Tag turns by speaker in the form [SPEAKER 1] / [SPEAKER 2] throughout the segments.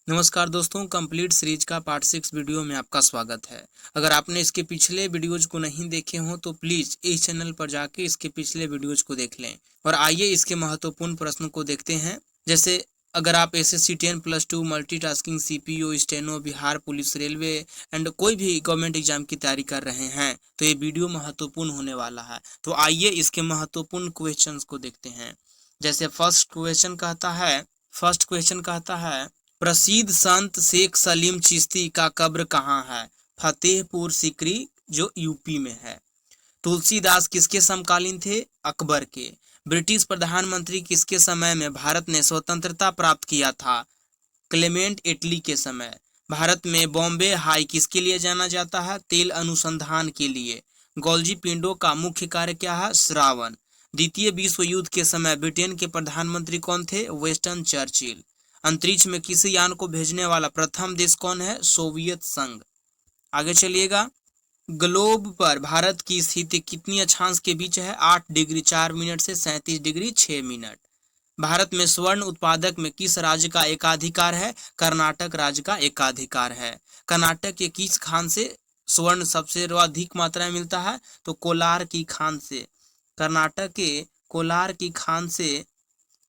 [SPEAKER 1] नमस्कार दोस्तों, complete series का पार्ट 6 वीडियो में आपका स्वागत है। अगर आपने इसके पिछले वीडियोज को नहीं देखे हों तो प्लीज़ इस चैनल पर जाके इसके पिछले वीडियोज को देख लें। और आइए इसके महत्वपूर्ण प्रश्नों को देखते हैं। जैसे अगर आप SSC 10+2 multitasking CPO steno Bihar police railway and कोई भी गवर्नमेंट एग्जाम की तैयारी कर रहे हैं तो ये वीडियो महत्वपूर्ण होने वाला है। तो आइए इसके महत्वपूर्ण क्वेश्चन को देखते हैं। जैसे फर्स्ट क्वेश्चन कहता है प्रसिद्ध संत शेख सलीम चिश्ती का कब्र कहाँ है? फतेहपुर सीकरी, जो यूपी में है। तुलसीदास किसके समकालीन थे? अकबर के। ब्रिटिश प्रधानमंत्री किसके समय में भारत ने स्वतंत्रता प्राप्त किया था? क्लेमेंट एटली के समय। भारत में बॉम्बे हाई किसके लिए जाना जाता है? तेल अनुसंधान के लिए। गॉल्जी पिंडो का मुख्य कार्य क्या है? श्रावण। द्वितीय विश्व युद्ध के समय ब्रिटेन के प्रधानमंत्री कौन थे? Western Churchill. अंतरिक्ष में किसी यान को भेजने वाला प्रथम देश कौन है? सोवियत संघ। आगे चलिएगा। ग्लोब पर भारत की स्थिति कितनी अक्षांश के बीच है? 8 डिग्री 4 मिनट से 37 डिग्री 6 मिनट। भारत में स्वर्ण उत्पादक में किस राज्य का एकाधिकार है? कर्नाटक राज्य का एकाधिकार है। कर्नाटक के किस खान से स्वर्ण सबसे अधिक मात्रा में मिलता है? तो कोलार की खान से। कर्नाटक के कोलार की खान से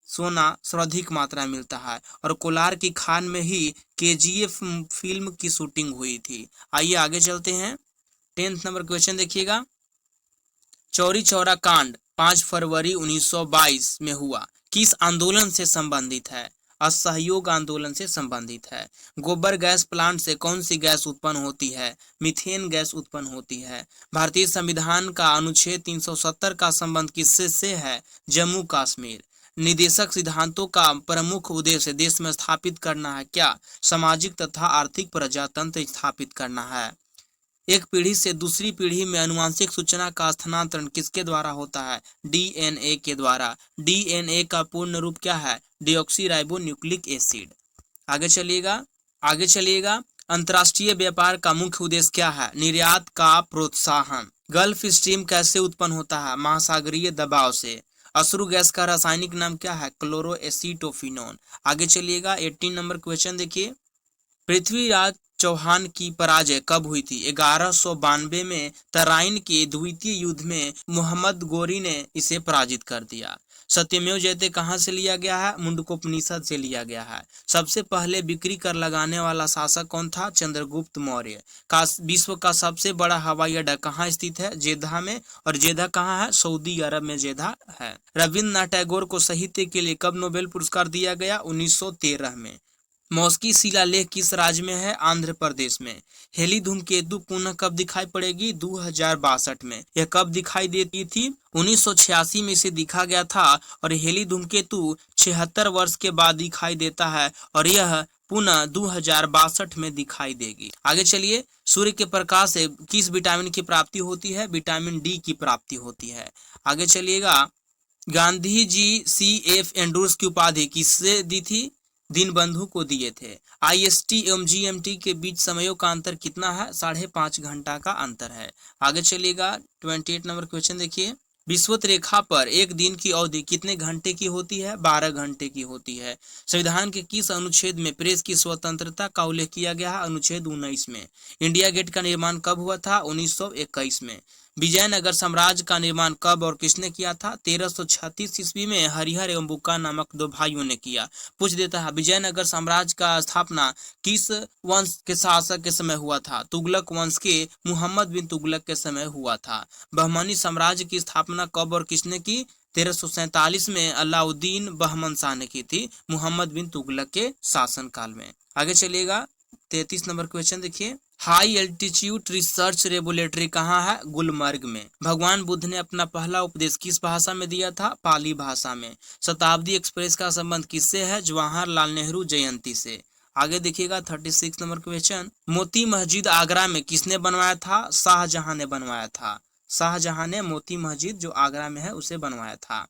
[SPEAKER 1] सोना सर्वाधिक मात्रा मिलता है और कोलार की खान में ही केजीएफ फिल्म की शूटिंग हुई थी। आइए आगे चलते हैं। 10th नंबर क्वेश्चन देखिएगा। चौरी चौरा कांड 5 फरवरी 1922 में हुआ किस आंदोलन से संबंधित है? असहयोग आंदोलन से संबंधित है। गोबर गैस प्लांट से कौन सी गैस उत्पन्न होती है? मीथेन गैस उत्पन्न होती है। भारतीय संविधान का अनुच्छेद 370 का संबंध किससे से है? जम्मू कश्मीर। निदेशक सिद्धांतों का प्रमुख उद्देश्य देश में स्थापित करना है क्या? सामाजिक तथा आर्थिक प्रजातंत्र स्थापित करना है। एक पीढ़ी से दूसरी पीढ़ी में आनुवंशिक सूचना का स्थानांतरण किसके द्वारा होता है? डीएनए के द्वारा। डीएनए का पूर्ण रूप क्या है? Deoxy nucleic acid. आगे चलिएगा। अंतर्राष्ट्रीय व्यापार का मुख्य उद्देश्य क्या है? निर्यात का प्रोत्साहन। गल्फ स्ट्रीम कैसे उत्पन्न होता है? महासागरीय दबाव से। अश्रु गैस का रासायनिक नाम क्या है? क्लोरोएसिटोफिनोन। आगे चलिएगा। 18 नंबर क्वेश्चन देखिए। पृथ्वीराज चौहान की पराजय कब हुई थी? 1192 में तराइन के द्वितीय युद्ध में मोहम्मद गोरी ने इसे पराजित कर दिया। सत्यमेव जयते कहाँ से लिया गया है? मुंडकोपनिषद से लिया गया है। सबसे पहले बिक्री कर लगाने वाला शासक कौन था? चंद्रगुप्त मौर्य। विश्व का सबसे बड़ा हवाई अड्डा कहाँ स्थित है? जेद्दा में। और जेद्दा कहाँ है? सऊदी अरब में जेद्दा है। रविन्द्रनाथ टैगोर को साहित्य के लिए कब नोबेल पुरस्कार दिया गया? 1913 में। मौस्की शिलालेख किस राज्य में है? आंध्र प्रदेश में। हेली धूमकेतु पुनः कब दिखाई पड़ेगी? 2062 में। यह कब दिखाई देती थी? 1986 में इसे दिखा गया था और हेली धूमकेतु 76 वर्ष के बाद दिखाई देता है और यह पुनः 2062 में दिखाई देगी। आगे चलिए। सूर्य के प्रकाश से किस विटामिन की प्राप्ति होती है? विटामिन डी की प्राप्ति होती है। आगे चलिएगा। गांधी जी CF एंड्रूस की उपाधि किससे दी थी? दीनबंधु को दिए थे। IST एवं GMT के बीच समयों का अंतर कितना है? 5.5 घंटा का अंतर है। आगे चलिएगा। 28 नंबर क्वेश्चन देखिए। विषुवत रेखा पर एक दिन की अवधि कितने घंटे की होती है? 12 घंटे की होती है। संविधान के किस अनुच्छेद में प्रेस की स्वतंत्रता का उल्लेख किया गया है? अनुच्छेद 19 में। इंडिया गेट का निर्माण कब हुआ था? 1921 में। विजयनगर साम्राज्य का निर्माण कब और किसने किया था? 1336 ईस्वी में हरिहर एवं बुक्का नामक 2 भाइयों ने किया। पूछ देता है विजयनगर साम्राज्य का स्थापना किस वंश के शासक के समय हुआ था? तुगलक वंश के मुहम्मद बिन तुगलक के समय हुआ था। बहमनी साम्राज्य की स्थापना कब और किसने की? 1347 में अलाउद्दीन बहमन शाह ने की थी, मुहम्मद बिन तुगलक के शासन काल में। आगे चलिएगा। 33 नंबर क्वेश्चन देखिए। हाई एल्टीट्यूड रिसर्च लेबोरेटरी कहाँ है? गुलमर्ग में। भगवान बुद्ध ने अपना पहला उपदेश किस भाषा में दिया था? पाली भाषा में। शताब्दी एक्सप्रेस का संबंध किससे है? जवाहरलाल नेहरू जयंती से। आगे देखिएगा। 36 नंबर क्वेश्चन। मोती मस्जिद आगरा में किसने बनवाया था? शाहजहां ने बनवाया था। शाहजहां ने मोती मस्जिद जो आगरा में है उसे बनवाया था।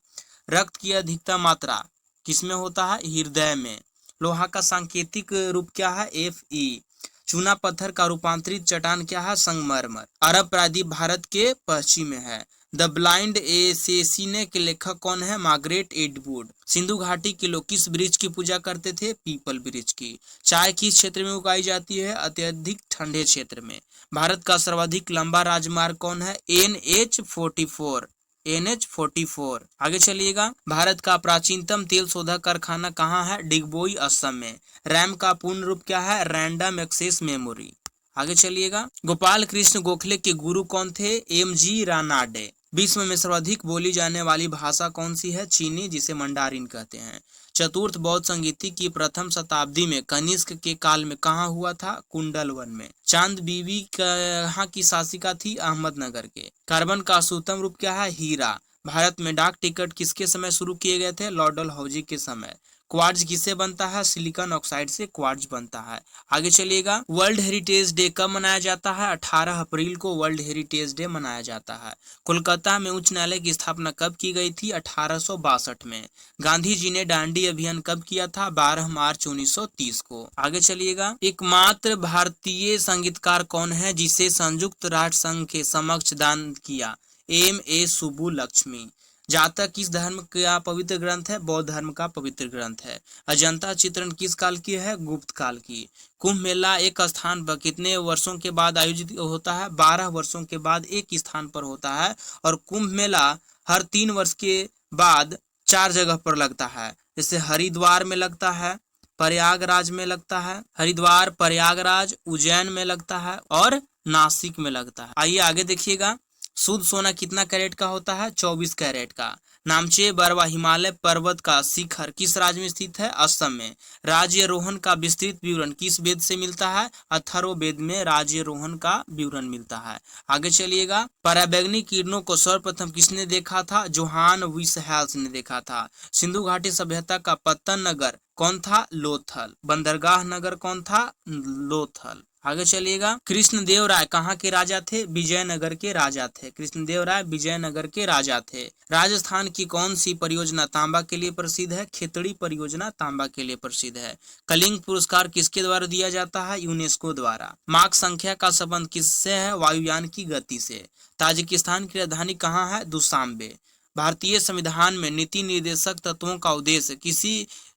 [SPEAKER 1] रक्त की अधिकतम मात्रा किसमें होता है? हृदय में। लोहा का सांकेतिक रूप क्या है? Fe। चूना पत्थर का रूपांतरित चट्टान क्या है? संगमरमर। अरब प्रायद्वीप भारत के पश्चिम में है। द ब्लाइंड एसेसिने के लेखक कौन है? Margaret Atwood. सिंधु घाटी के लोग किस वृक्ष की पूजा करते थे? पीपल वृक्ष की। चाय किस क्षेत्र में उगाई जाती है? अत्यधिक ठंडे क्षेत्र में। भारत का सर्वाधिक लंबा राजमार्ग कौन है? NH-44। NH-44। आगे चलिएगा, भारत का प्राचीनतम तेल शोधक कारखाना कहाँ है? डिगबोई, असम में। रैम का पूर्ण रूप क्या है? Random access memory. आगे चलिएगा, गोपाल कृष्ण गोखले के गुरु कौन थे? MG रानाडे। विश्व में सर्वाधिक बोली जाने वाली भाषा कौन सी है? चीनी, जिसे मंडारिन कहते हैं। चतुर्थ बौद्ध संगीति की प्रथम शताब्दी में कनिष्क के काल में कहाँ हुआ था? कुंडलवन में। चांद बीवी कहाँ की शासिका थी? अहमदनगर के। कार्बन का सूत्रम रूप क्या है? हीरा। भारत में डाक टिकट किसके समय शुरू किए गए थे? लॉर्ड डलहौजी के समय। क्वार्ट्ज किससे बनता है? सिलिकॉन ऑक्साइड से क्वार्ट्ज बनता है। आगे चलिएगा, वर्ल्ड हेरिटेज डे कब मनाया जाता है? 18 अप्रैल को वर्ल्ड हेरिटेज डे मनाया जाता है। कोलकाता में उच्च न्यायालय की स्थापना कब की गई थी? 1862 में। गांधी जी ने दांडी अभियान कब किया था? 12 मार्च 1930 को। आगे चलिएगा, एकमात्र भारतीय संगीतकार कौन है जिसे संयुक्त राष्ट्र संघ के समक्ष दान किया? M.A. सुब्बुलक्ष्मी। जातक किस धर्म का पवित्र ग्रंथ है? बौद्ध धर्म का पवित्र ग्रंथ है। अजंता चित्रण किस काल की है? गुप्त काल की। कुंभ मेला एक स्थान पर कितने वर्षों के बाद आयोजित होता है? 12 वर्षों के बाद एक स्थान पर होता है। और कुंभ मेला हर 3 वर्ष के बाद 4 जगह पर लगता है। जैसे हरिद्वार में लगता है, प्रयागराज में लगता है, हरिद्वार, प्रयागराज, उज्जैन में लगता है और नासिक में लगता है। आइए आगे देखिएगा, शुद्ध सोना कितना कैरेट का होता है? 24 कैरेट का। नामचे बरवा हिमालय पर्वत का शिखर किस राज्य में स्थित है? असम में। राज्यारोहण का विस्तृत विवरण किस वेद से मिलता है? अथर्ववेद में राज्यारोहण का विवरण मिलता है। आगे चलिएगा, पराबैंगनी किरणों को सर्वप्रथम किसने देखा था? जोहान विसहेल्स ने देखा था। सिंधु घाटी सभ्यता का पत्तन नगर कौन था? लोथल। बंदरगाह नगर कौन था? लोथल। आगे चलिएगा, कृष्णदेव राय कहाँ के राजा थे? विजयनगर के राजा थे। कृष्णदेव राय विजयनगर के राजा थे। राजस्थान की कौन सी परियोजना तांबा के लिए प्रसिद्ध है? खेतड़ी परियोजना तांबा के लिए प्रसिद्ध है। कलिंग पुरस्कार किसके द्वारा दिया जाता है? यूनेस्को द्वारा। मार्क संख्या का संबंध किससे है? वायुयान की गति से। ताजिकिस्तान की राजधानी कहाँ है? दुशांबे। भारतीय संविधान में नीति निर्देशक तत्वों का उद्देश्य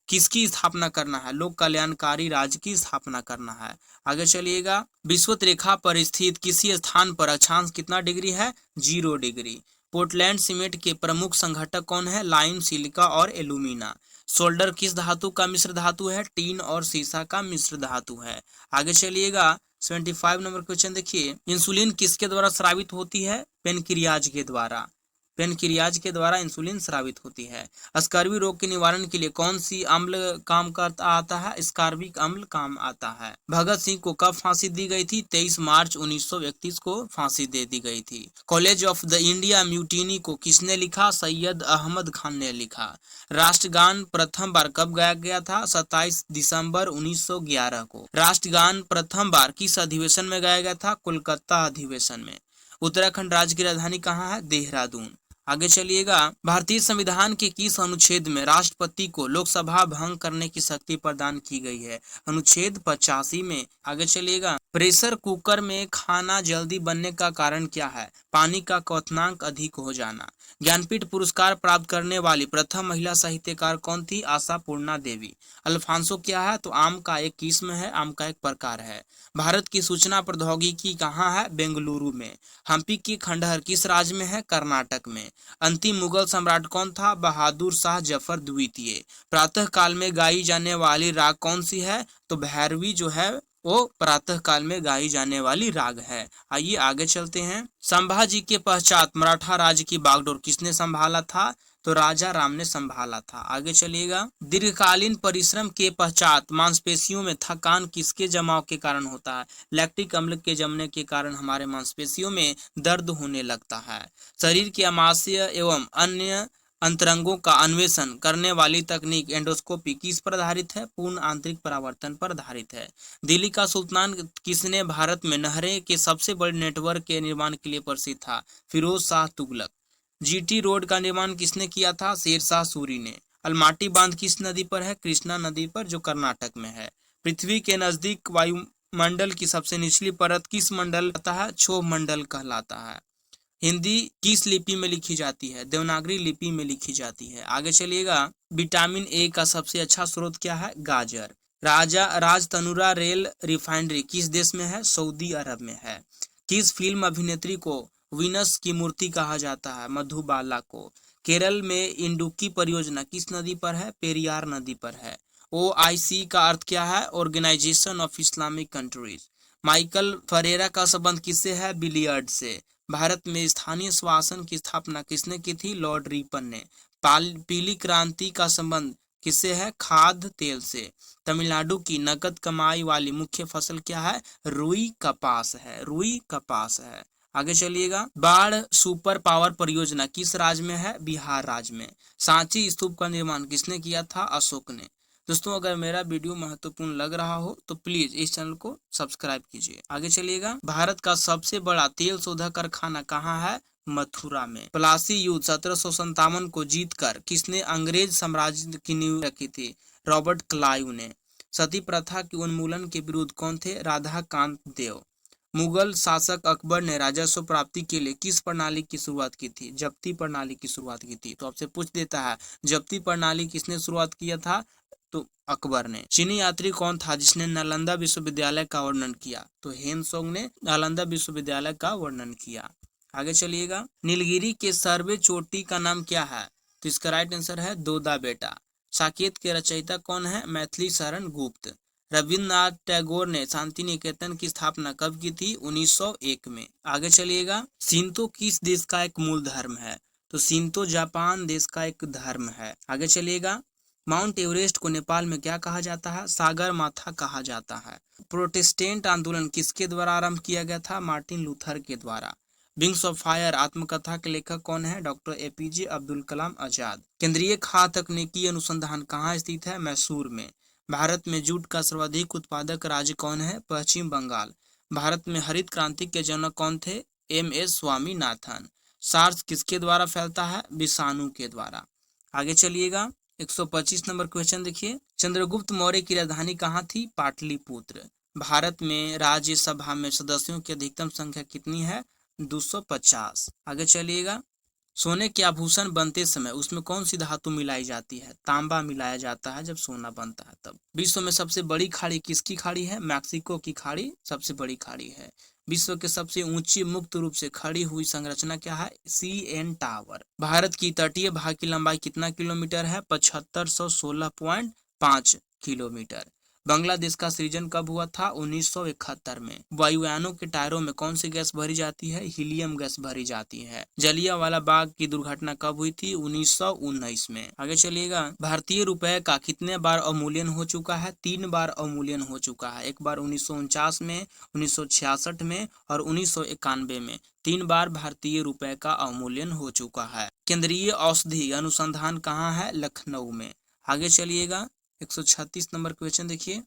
[SPEAKER 1] किसकी स्थापना करना है? लोक कल्याणकारी राज्य की स्थापना करना है। आगे चलिएगा, विषुवत रेखा पर स्थित किसी स्थान पर अक्षांश कितना डिग्री है? 0 डिग्री। पोर्टलैंड सीमेंट के प्रमुख संघटक कौन है? लाइम, सिलिका और एल्यूमिना। सोल्डर किस धातु का मिश्र धातु है? टीन और सीसा का मिश्र धातु है। आगे चलिएगा, 75 नंबर क्वेश्चन देखिए, इंसुलिन किसके द्वारा स्रावित होती है? पेनक्रियाज के द्वारा। पेनक्रियाज के द्वारा इंसुलिन स्रावित होती है। स्कर्वी रोग के निवारण के लिए कौन सी अम्ल काम करता आता है? स्कार्बिक अम्ल काम आता है। भगत सिंह को कब फांसी दी गई थी? 23 मार्च 1931 को फांसी दे दी गई थी। College of the India mutiny को किसने लिखा? सैयद अहमद खान ने लिखा। राष्ट्रगान प्रथम बार कब गाया गया था? 27 दिसंबर 1911 को। राष्ट्रगान प्रथम बार किस अधिवेशन में गाया गया था? कोलकाता अधिवेशन में। उत्तराखंड राज्य की राजधानी कहाँ है? देहरादून। आगे चलिएगा, भारतीय संविधान के किस अनुच्छेद में राष्ट्रपति को लोकसभा भंग करने की शक्ति प्रदान की गई है? अनुच्छेद 85 में। आगे चलिएगा, प्रेशर कुकर में खाना जल्दी बनने का कारण क्या है? पानी का क्वथनांक अधिक हो जाना। ज्ञानपीठ पुरस्कार प्राप्त करने वाली प्रथम महिला साहित्यकार कौन थी? आशापूर्णा देवी। अल्फांसो क्या है? तो आम का एक किस्म है, आम का एक प्रकार है। भारत की सूचना प्रौद्योगिकी कहाँ है? बेंगलुरु में। हम्पी की खंडहर किस राज्य में है? कर्नाटक में। अंतिम मुगल सम्राट कौन था? बहादुर शाह जफर द्वितीय। प्रातः काल में गाई जाने वाली राग कौन सी है? तो भैरवी जो है वो प्रातः काल में गाई जाने वाली राग है। आइए आगे चलते हैं, संभाजी के पश्चात मराठा राज्य की बागडोर किसने संभाला था? तो राजा राम ने संभाला था। आगे चलिएगा, दीर्घकालीन परिश्रम के पश्चात मांसपेशियों में थकान किसके जमाव के कारण होता है? लैक्टिक अम्ल के जमने के कारण हमारे मांसपेशियों में दर्द होने लगता है। शरीर के आमाशय एवं अन्य अंतरंगों का अन्वेषण करने वाली तकनीक एंडोस्कोपी किस पर आधारित है? पूर्ण आंतरिक परावर्तन पर आधारित है। दिल्ली का सुल्तान किसने भारत में नहरें के सबसे बड़े नेटवर्क के निर्माण के लिए प्रसिद्ध था? फिरोज शाह तुगलक। जीटी रोड का निर्माण किसने किया था? शेरशाह सूरी ने। अलमाटी बांध किस नदी पर है? कृष्णा नदी पर, जो कर्नाटक में है। पृथ्वी के नजदीक वायुमंडल की सबसे निचली परत किस मंडल कहलाता है? क्षोभ मंडल कहलाता है। हिंदी किस लिपि में लिखी जाती है? देवनागरी लिपि में लिखी जाती है। आगे चलिएगा, विटामिन ए का सबसे अच्छा स्रोत क्या है? गाजर। राजतनुरा रेल रिफाइनरी किस देश में है? सऊदी अरब में है। किस फिल्म अभिनेत्री को वीनस की मूर्ति कहा जाता है? मधुबाला को। केरल में इंडुक्की परियोजना किस नदी पर है? पेरियार नदी पर है। OIC का अर्थ क्या है? Organisation of Islamic countries. Michael Ferreira का संबंध किससे है? बिलियर्ड से। भारत में स्थानीय स्वशासन की स्थापना किसने की थी? लॉर्ड रिपन ने। पीली क्रांति का संबंध किससे है? खाद्य तेल से। तमिलनाडु की नकद कमाई वाली मुख्य फसल क्या है? रुई कपास है। रुई कपास है। आगे चलिएगा, बाढ़ सुपर पावर परियोजना किस राज्य में है? बिहार राज्य में। सांची स्तूप का निर्माण किसने किया था? अशोक ने। दोस्तों, अगर मेरा वीडियो महत्वपूर्ण लग रहा हो तो प्लीज इस चैनल को सब्सक्राइब कीजिए। आगे चलिएगा, भारत का सबसे बड़ा तेल शोधक कारखाना कहाँ है? मथुरा में। प्लासी युद्ध 1757 को जीतकर किसने अंग्रेज साम्राज्य की नींव रखी थी? रॉबर्ट क्लाइव ने। सती प्रथा के उन्मूलन के विरुद्ध कौन थे? राधाकांत देव। मुगल शासक अकबर ने राजस्व प्राप्ति के लिए किस प्रणाली की शुरुआत की थी? जब्ती प्रणाली की शुरुआत की थी। तो आपसे पूछ देता है, जब्ती प्रणाली किसने शुरुआत किया था? तो अकबर ने। चीनी यात्री कौन था जिसने नालंदा विश्वविद्यालय का वर्णन किया? तो हेनसोंग ने नालंदा विश्वविद्यालय का वर्णन किया। आगे चलिएगा, नीलगिरी के सर्वे चोटी का नाम क्या है? तो इसका राइट आंसर है दोदा बेटा। साकेत के रचयिता कौन है? मैथिली शरण गुप्त। रविन्द्रनाथ टैगोर ने शांति निकेतन की स्थापना कब की थी? 1901 में। आगे चलिएगा, शिंतो किस देश का एक मूल धर्म है? तो शिंतो जापान देश का एक धर्म है। आगे चलिएगा, माउंट एवरेस्ट को नेपाल में क्या कहा जाता है? सागर माथा कहा जाता है। प्रोटेस्टेंट आंदोलन किसके द्वारा आरंभ किया गया था? मार्टिन लूथर के द्वारा। विंग्स ऑफ फायर आत्मकथा के लेखक कौन है? Doctor APJ Abdul Kalam Azad. केंद्रीय खाद्य तकनीकी अनुसंधान कहाँ स्थित है? मैसूर में। भारत में जूट का सर्वाधिक उत्पादक राज्य कौन है? पश्चिम बंगाल। भारत में हरित क्रांति के जनक कौन थे? MS स्वामीनाथन। सार्स किसके द्वारा फैलता है? विषाणु के द्वारा। आगे चलिएगा, 125 नंबर क्वेश्चन देखिए, चंद्रगुप्त मौर्य की राजधानी कहाँ थी? पाटलिपुत्र। भारत में राज्यसभा में सदस्यों की अधिकतम संख्या कितनी है? 250। आगे चलिएगा, सोने के आभूषण बनते समय उसमें कौन सी धातु मिलाई जाती है? तांबा मिलाया जाता है जब सोना बनता है तब। विश्व में सबसे बड़ी खाड़ी किसकी खाड़ी है? मैक्सिको की खाड़ी सबसे बड़ी खाड़ी है। विश्व के सबसे ऊंची मुक्त रूप से खड़ी हुई संरचना क्या है? CN tower. भारत की तटीय भाग की लंबाई कितना किलोमीटर है? 7516.5 किलोमीटर। बांग्लादेश का सृजन कब हुआ था? 1971 में। वायुयानों के टायरों में कौन सी गैस भरी जाती है? हीलियम गैस भरी जाती है। जलियांवाला बाग की दुर्घटना कब हुई थी? 1919 में। आगे चलिएगा, भारतीय रुपए का कितने बार अवमूल्यन हो चुका है? 3 बार अवमूल्यन हो चुका है। एक बार 1949 में, 1966 में और 1991 में। 3 बार भारतीय रुपए का अवमूल्यन हो चुका है। केंद्रीय औषधि अनुसंधान कहाँ है? लखनऊ में। आगे चलिएगा, 136 नंबर क्वेश्चन देखिए,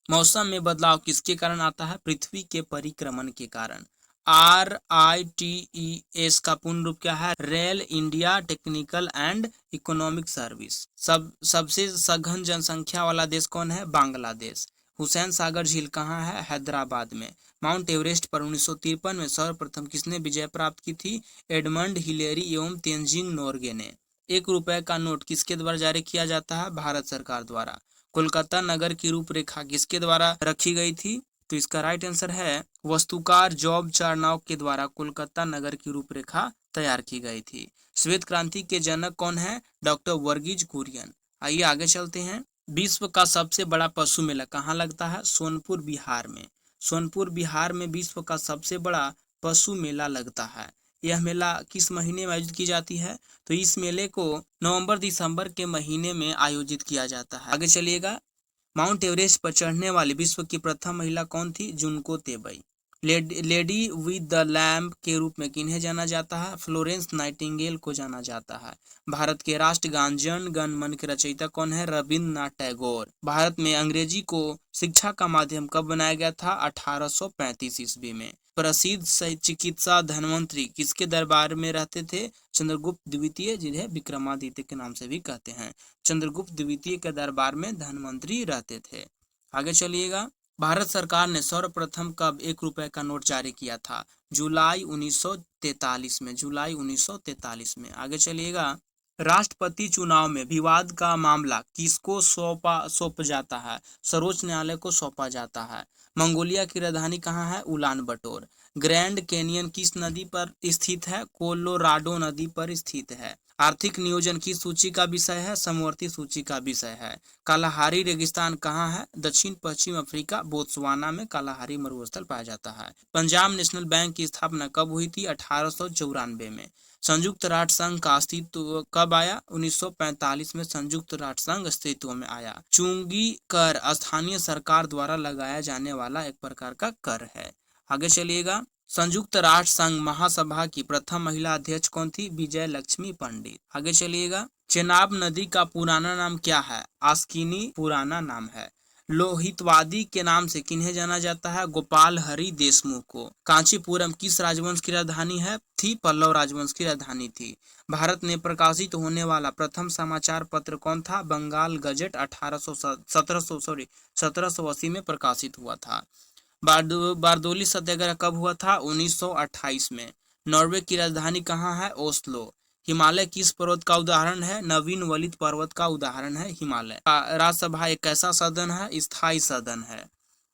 [SPEAKER 1] मौसम में बदलाव किसके कारण आता है? पृथ्वी के परिक्रमण के कारण। RITES का पूर्ण रूप क्या है? Rail India technical and economic service. सबसे सघन जनसंख्या वाला देश कौन है? बांग्लादेश। हुसैन सागर झील कहाँ है? हैदराबाद में। माउंट एवरेस्ट पर 1953 में सर्वप्रथम किसने विजय प्राप्त की थी? एडमंड हिलेरी एवं तेंजिंग नोर्गे ने। 1 रुपए का नोट किसके द्वारा जारी किया जाता है? भारत सरकार द्वारा। कोलकाता नगर की रूपरेखा किसके द्वारा रखी गई थी? तो इसका राइट आंसर है वास्तुकार जॉब चार्नॉग के द्वारा कोलकाता नगर की रूपरेखा तैयार की गई थी। श्वेत क्रांति के जनक कौन है? डॉक्टर वर्गीज कुरियन। आइए आगे चलते हैं, विश्व का सबसे बड़ा पशु मेला कहाँ लगता है? सोनपुर बिहार में। सोनपुर बिहार में विश्व का सबसे बड़ा पशु मेला लगता है। यह मेला किस महीने में आयोजित की जाती है? तो इस मेले को नवंबर दिसंबर के महीने में आयोजित किया जाता है। आगे चलिएगा, माउंट एवरेस्ट पर चढ़ने वाली विश्व की प्रथम महिला कौन थी? जुनको Tabei. Lady with the lamp के रूप में किन्हें जाना जाता है? फ्लोरेंस नाइटिंगेल को जाना जाता है। भारत के राष्ट्रगान जन गण मन के रचयिता कौन है? रविन्द्रनाथ टैगोर। भारत में अंग्रेजी को शिक्षा का माध्यम कब बनाया गया था? 1835 ईस्वी में। प्रसिद्ध चिकित्सा धन्वंतरी किसके दरबार में रहते थे? चंद्रगुप्त द्वितीय, जिन्हें विक्रमादित्य के नाम से भी कहते हैं। चंद्रगुप्त द्वितीय के दरबार में धन्वंतरी रहते थे। आगे चलिएगा, भारत सरकार ने सर्वप्रथम कब 1 रुपए का नोट जारी किया था? जुलाई 1943 में, जुलाई 1943 में। आगे चलिएगा, राष्ट्रपति चुनाव में विवाद का मामला किसको सौंप जाता है? सर्वोच्च न्यायालय को सौंपा जाता है। मंगोलिया की राजधानी कहाँ है? उलान बटोर। ग्रैंड कैनियन किस नदी पर स्थित है? कोलोराडो नदी पर स्थित है। आर्थिक नियोजन किस सूची का विषय है? समवर्ती सूची का विषय है। कालाहारी रेगिस्तान कहाँ है? दक्षिण पश्चिम अफ्रीका, बोत्सवाना में कालाहारी मरुस्थल पाया जाता है। पंजाब नेशनल बैंक की स्थापना कब हुई थी? 1894 में। संयुक्त राष्ट्र संघ का अस्तित्व कब आया? 1945 में संयुक्त राष्ट्र संघ अस्तित्व में आया। चुंगी कर स्थानीय सरकार द्वारा लगाया जाने वाला एक प्रकार का कर है। आगे चलिएगा, संयुक्त राष्ट्र संघ महासभा की प्रथम महिला अध्यक्ष कौन थी? विजय लक्ष्मी पंडित। आगे चलिएगा, चेनाब नदी का पुराना नाम क्या है? आस्किनी पुराना नाम है। लोहितवादी के नाम से किन्हें जाना जाता है? गोपाल हरि देशमुख को। कांचीपुरम किस राजवंश की राजधानी है? थी पल्लव राजवंश की राजधानी थी। भारत में प्रकाशित होने वाला प्रथम समाचार पत्र कौन था? बंगाल गजट 1780 में प्रकाशित हुआ था। बारदोली सत्याग्रह कब हुआ था? 1928 में। नॉर्वे की राजधानी कहाँ है? ओस्लो। हिमालय किस पर्वत का उदाहरण है? नवीन वलित पर्वत का उदाहरण है हिमालय। राज्यसभा एक कैसा सदन है? स्थायी सदन है।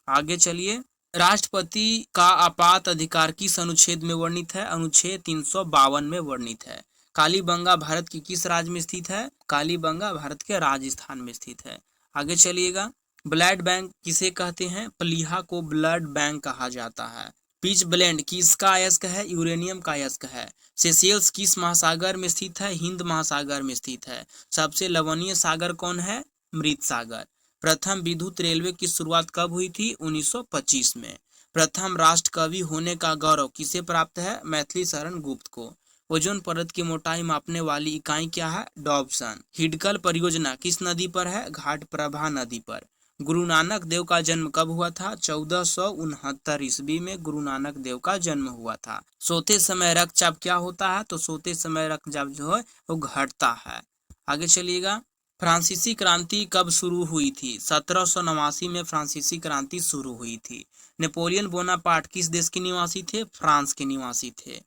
[SPEAKER 1] आगे चलिए, राष्ट्रपति का आपात अधिकार किस अनुच्छेद में वर्णित है? अनुच्छेद 352 में वर्णित है। कालीबंगा भारत की किस राज्य में स्थित है? कालीबंगा भारत के राजस्थान में स्थित है। आगे चलिएगा, ब्लड बैंक किसे कहते हैं? प्लीहा को ब्लड बैंक कहा जाता है। पिच ब्लेंड किसका अयस्क है? यूरेनियम का अयस्क है। सेशेल्स किस महासागर में स्थित है? हिंद महासागर में स्थित है। सबसे लवणीय सागर कौन है? मृत सागर। प्रथम विद्युत रेलवे की शुरुआत कब हुई थी? 1925 में। प्रथम राष्ट्र कवि होने का गौरव किसे प्राप्त है? मैथिली शरण गुप्त को। ओजोन परत की मोटाई मापने वाली इकाई क्या है? डॉब्सन। हिडकल परियोजना किस नदी पर है? घाटप्रभा नदी पर। गुरु नानक देव का जन्म कब हुआ था? 1469 ईस्वी में गुरु नानक देव का जन्म हुआ था। सोते समय रक्तचाप क्या होता है? तो सोते समय रक्तचाप जो है वो घटता है। आगे चलिएगा, फ्रांसीसी क्रांति कब शुरू हुई थी? 1789 में फ्रांसीसी क्रांति शुरू हुई थी। नेपोलियन बोनापार्ट किस देश के निवासी थे? फ्रांस के निवासी थे।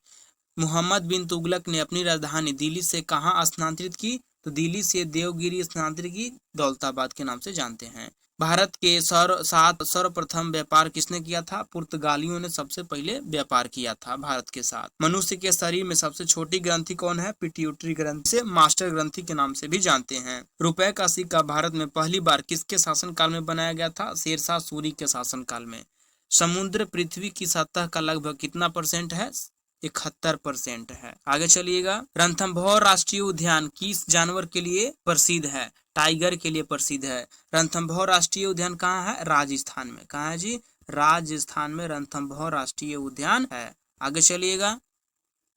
[SPEAKER 1] मोहम्मद बिन तुगलक ने अपनी राजधानी दिल्ली से कहाँ स्थानांतरित की? तो दिल्ली से देवगिरी स्थानांतरित की, दौलताबाद के नाम से जानते हैं। भारत के सर्वप्रथम व्यापार किसने किया था? पुर्तगालियों ने सबसे पहले व्यापार किया था भारत के साथ। मनुष्य के शरीर में सबसे छोटी ग्रंथि कौन है? पिट्यूटरी ग्रंथि, से मास्टर ग्रंथि के नाम से भी जानते हैं। रुपए का सिक्का भारत में पहली बार किसके शासनकाल में बनाया गया था? शेरशाह सूरी के शासनकाल में। समुद्र पृथ्वी की सतह का लगभग कितना % है? 71% है। आगे चलिएगा, रणथंभौर राष्ट्रीय उद्यान किस जानवर के लिए प्रसिद्ध है? टाइगर के लिए प्रसिद्ध है। रणथंभौर राष्ट्रीय उद्यान कहाँ है? राजस्थान में। कहाँ है जी? राजस्थान में रणथंभौर राष्ट्रीय उद्यान है। आगे चलिएगा,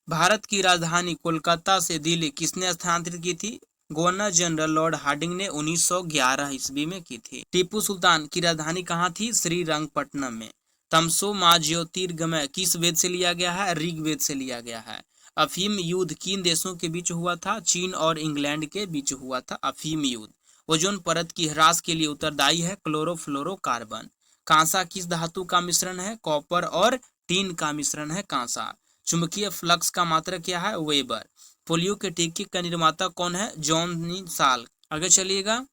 [SPEAKER 1] भारत की राजधानी कोलकाता से दिल्ली किसने स्थानांतरित की थी? गवर्नर जनरल लॉर्ड हार्डिंग ने 1911 ईस्वी में की थी। टीपू सुल्तान की राजधानी कहाँ थी? श्रीरंगपट्टनम में। तमसो मा ज्योतिर्गमय किस वेद से लिया गया है? ऋग्वेद से लिया गया है। अफीम युद्ध किन देशों के बीच हुआ था? चीन और इंग्लैंड के बीच हुआ था अफीम युद्ध। ओजोन परत की ह्रास के लिए उत्तरदायी है क्लोरोफ्लोरोकार्बन। कांसा किस धातु का मिश्रण है? कॉपर और टीन का मिश्रण है कांसा। चुंबकीय फ्लक्स का मात्रक क्या है? वेबर। पोलियो के टीके का निर्माता कौन है? जॉन साल। आगे चलिएगा,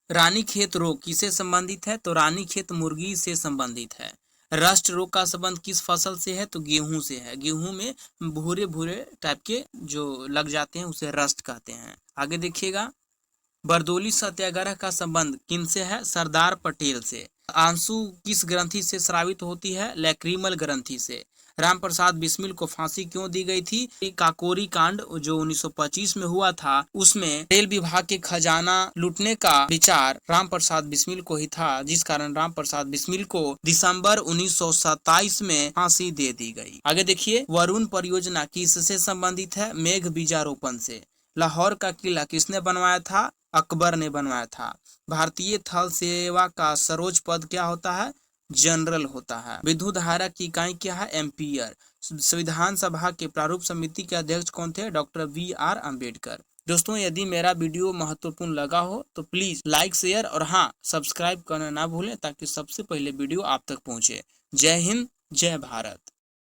[SPEAKER 1] रानीखेत रोग किससे संबंधित है? तो रानीखेत मुर्गी से संबंधित है। रस्ट रोग का संबंध किस फसल से है? तो गेहूं से है। गेहूं में भूरे भूरे टाइप के जो लग जाते हैं उसे रस्ट कहते हैं। आगे देखिएगा, बरदोली सत्याग्रह का संबंध किनसे है? सरदार पटेल से। आंसू किस ग्रंथि से स्रावित होती है? लैक्रीमल ग्रंथि से। राम प्रसाद बिस्मिल को फांसी क्यों दी गई थी? काकोरी कांड जो 1925 में हुआ था उसमें रेल विभाग के खजाना लूटने का विचार राम प्रसाद बिस्मिल को ही था, जिस कारण राम प्रसाद बिस्मिल को दिसंबर 1927 में फांसी दे दी गई। आगे देखिए, वरुण परियोजना किससे संबंधित है? मेघ बीजारोपण से। लाहौर का किला किसने बनवाया था? अकबर ने बनवाया था। भारतीय थल सेवा का सर्वोच्च पद क्या होता है? जनरल होता है। विद्युत धारा की इकाई क्या है? एम्पियर। संविधान सभा के प्रारूप समिति के अध्यक्ष कौन थे? Doctor VR Ambedkar. दोस्तों, यदि मेरा वीडियो महत्वपूर्ण लगा हो तो प्लीज लाइक, शेयर और हाँ, सब्सक्राइब करना ना भूलें ताकि सबसे पहले वीडियो आप तक पहुंचे। जय हिंद, जय भारत।